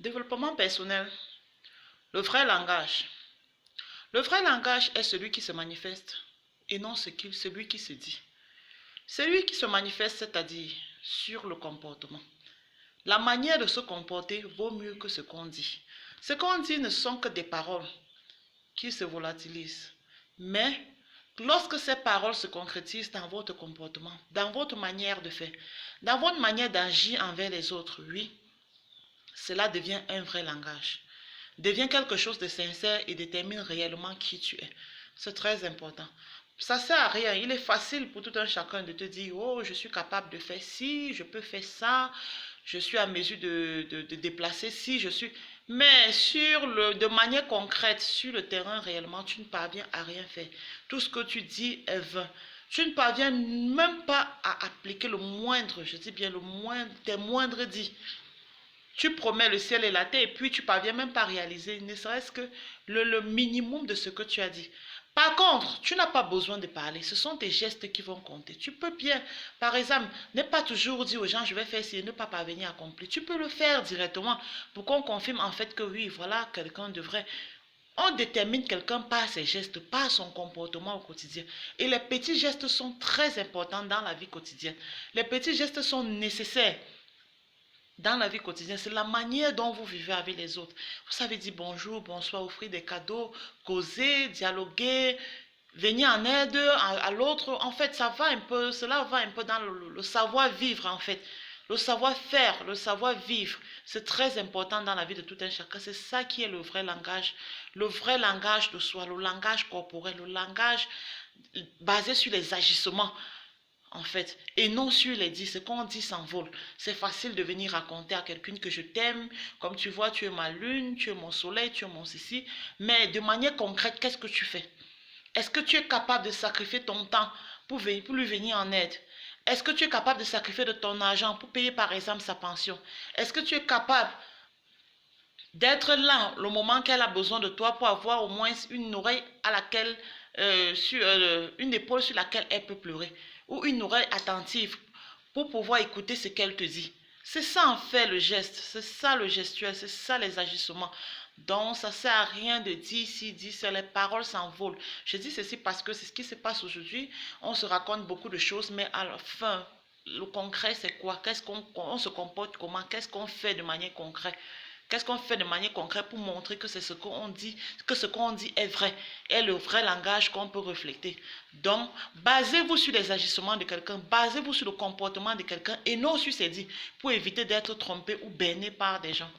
Développement personnel, le vrai langage. Le vrai langage est celui qui se manifeste et non celui qui se dit. Celui qui se manifeste, c'est-à-dire sur le comportement. La manière de se comporter vaut mieux que ce qu'on dit. Ce qu'on dit ne sont que des paroles qui se volatilisent. Mais lorsque ces paroles se concrétisent dans votre comportement, dans votre manière de faire, dans votre manière d'agir envers les autres, oui, cela devient un vrai langage. Devient quelque chose de sincère et détermine réellement qui tu es. C'est très important. Ça ne sert à rien. Il est facile pour tout un chacun de te dire, oh, je suis capable de faire ci, je peux faire ça, je suis à mesure de déplacer ci, je suis... Mais de manière concrète, sur le terrain réellement, tu ne parviens à rien faire. Tout ce que tu dis est vain. Tu ne parviens même pas à appliquer le moindre, je dis bien le moindre, tes moindres dits. Tu promets le ciel et la terre et puis tu ne parviens même pas à réaliser, ne serait-ce que le minimum de ce que tu as dit. Par contre, tu n'as pas besoin de parler. Ce sont tes gestes qui vont compter. Tu peux bien, par exemple, ne pas toujours dire aux gens, je vais faire ci et ne pas parvenir à accomplir. Tu peux le faire directement pour qu'on confirme en fait que oui, voilà, quelqu'un devrait. On détermine quelqu'un par ses gestes, par son comportement au quotidien. Et les petits gestes sont très importants dans la vie quotidienne. Les petits gestes sont nécessaires dans la vie quotidienne. C'est la manière dont vous vivez avec les autres. Vous savez dire bonjour, bonsoir, offrir des cadeaux, causer, dialoguer, venir en aide à l'autre. En fait, cela va un peu dans le savoir-vivre, en fait. Le savoir-faire, le savoir-vivre, c'est très important dans la vie de tout un chacun. C'est ça qui est le vrai langage de soi, le langage corporel, le langage basé sur les agissements en fait, et non sur les dits. Ce qu'on dit s'envole. C'est facile de venir raconter à quelqu'un que je t'aime, comme tu vois, tu es ma lune, tu es mon soleil, tu es mon ceci, mais de manière concrète, qu'est-ce que tu fais? Est-ce que tu es capable de sacrifier ton temps pour lui venir en aide? Est-ce que tu es capable de sacrifier de ton argent pour payer par exemple sa pension? Est-ce que tu es capable d'être là le moment qu'elle a besoin de toi pour avoir au moins une oreille à laquelle, une épaule sur laquelle elle peut pleurer ou une oreille attentive pour pouvoir écouter ce qu'elle te dit. C'est ça en fait le geste, c'est ça le gestuel, c'est ça les agissements. Donc ça ne sert à rien de dire si, dire ça, les paroles s'envolent. Je dis ceci parce que c'est ce qui se passe aujourd'hui. On se raconte beaucoup de choses, mais à la fin, le concret c'est quoi? On se comporte comment? Qu'est-ce qu'on fait de manière concrète? Qu'est-ce qu'on fait de manière concrète pour montrer que c'est ce qu'on dit, que ce qu'on dit est vrai, est le vrai langage qu'on peut refléter. Donc, basez-vous sur les agissements de quelqu'un, basez-vous sur le comportement de quelqu'un et non sur ses dits pour éviter d'être trompé ou berné par des gens.